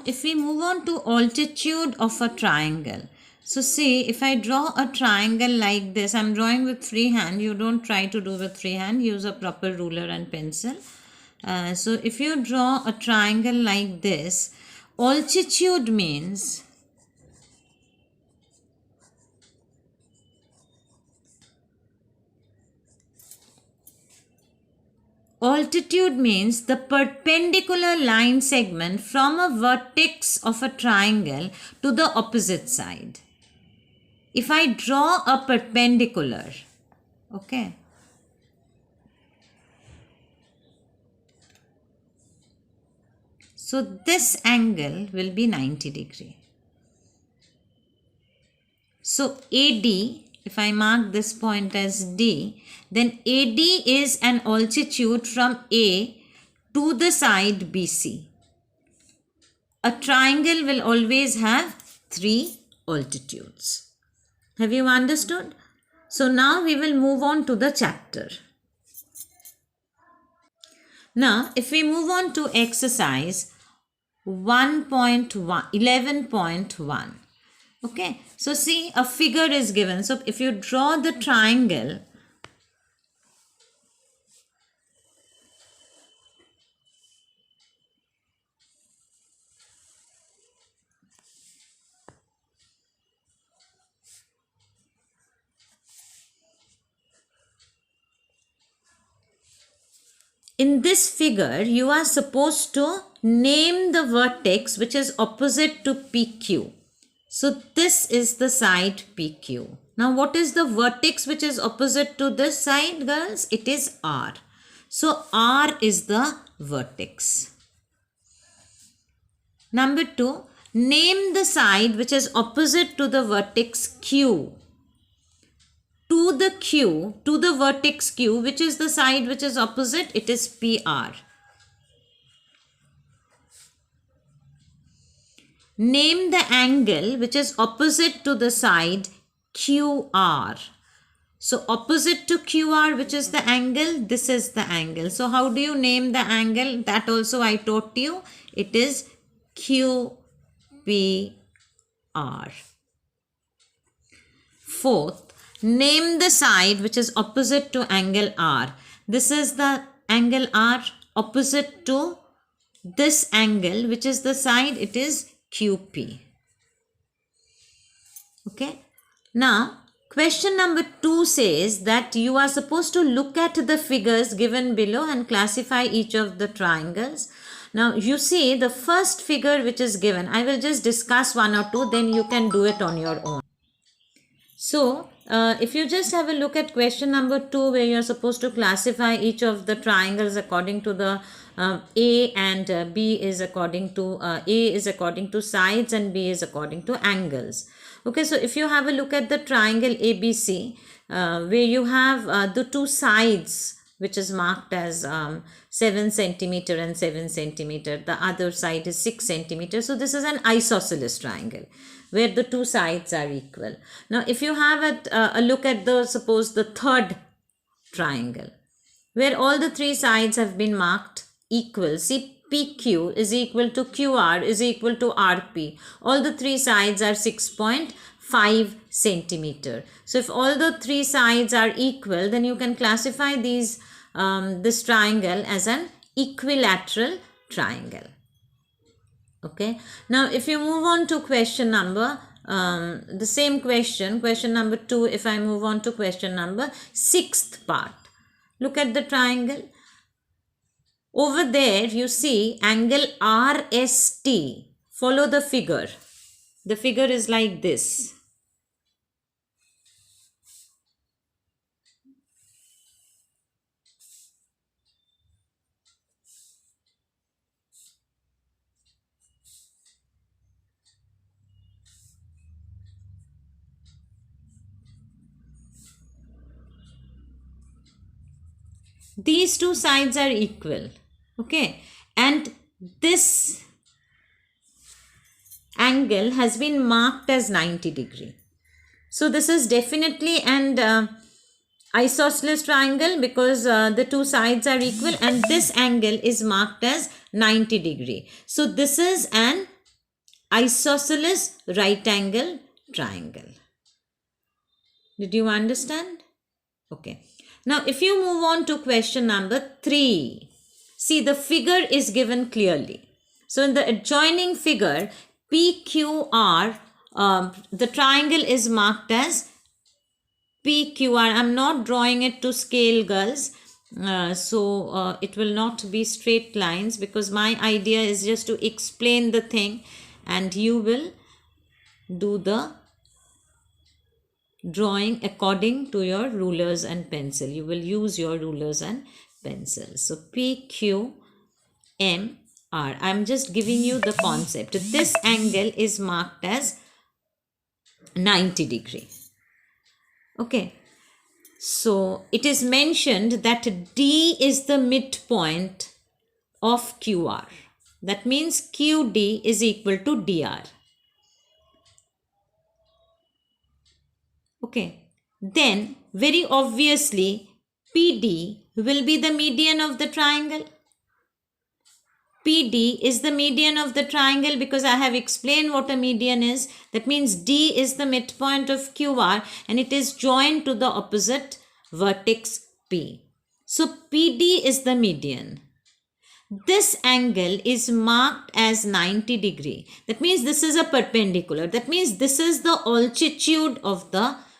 if we move on to altitude of a triangle. So see, if I draw a triangle like this, I'm drawing with free hand. You don't try to do with free hand. Use a proper ruler and pencil. So if you draw a triangle like this, altitude means the perpendicular line segment from a vertex of a triangle to the opposite side. If I draw a perpendicular, okay, so this angle will be 90 degree. So AD, if I mark this point as D, then AD is an altitude from A to the side BC. A triangle will always have 3 altitudes. Have you understood? So now we will move on to the chapter. Now, if we move on to exercise 11.1. Okay, so see, a figure is given. So if you draw the triangle, in this figure, you are supposed to name the vertex which is opposite to PQ. So this is the side PQ. Now what is the vertex which is opposite to this side, girls? It is R. So R is the vertex. Number 2, name the side which is opposite to the vertex Q. To the vertex Q, which is the side which is opposite, it is PR. Name the angle which is opposite to the side QR. So opposite to QR, which is the angle? This is the angle. So how do you name the angle? That also I taught you. It is QPR. Fourth, name the side which is opposite to angle R. This is the angle R opposite to this angle, which is the side, it is QP. Okay. Now, question number 2 says that you are supposed to look at the figures given below and classify each of the triangles. Now, you see the first figure which is given. I will just discuss one or two, then you can do it on your own. So, if you just have a look at question number 2, where you are supposed to classify each of the triangles according to the A and B is according to A is according to sides and B is according to angles. Okay, so if you have a look at the triangle ABC, where you have the two sides which is marked as 7 centimeter and 7 centimeter, the other side is 6 centimeter. So this is an isosceles triangle where the two sides are equal. Now, if you have a look at suppose the third triangle, where all the three sides have been marked equal. See, PQ is equal to QR is equal to RP. All the three sides are 6.5 centimeter. So if all the three sides are equal, then you can classify this triangle as an equilateral triangle. Okay. Now, if you move on to question number, the same question number 2, if I move on to question number 6th part. Look at the triangle. Over there, you see angle RST. Follow the figure. The figure is like this. These two sides are equal. Okay, and this angle has been marked as 90 degree. So this is definitely an isosceles triangle because the two sides are equal, and this angle is marked as 90 degree. So this is an isosceles right angle triangle. Did you understand? Okay. Now, if you move on to question number 3, see the figure is given clearly. So, in the adjoining figure, PQR, the triangle is marked as PQR. I'm not drawing it to scale, girls. So it will not be straight lines, because my idea is just to explain the thing and you will do the drawing according to your rulers and pencil. You will use your rulers and pencils. So PQMR. I'm just giving you the concept. This angle is marked as 90 degree. Okay. So it is mentioned that D is the midpoint of QR. That means QD is equal to DR. Okay. Then very obviously PD will be the median of the triangle. PD is the median of the triangle because I have explained what a median is. That means D is the midpoint of QR and it is joined to the opposite vertex P. So PD is the median. This angle is marked as 90 degree. That means this is a perpendicular. That means this is the altitude of the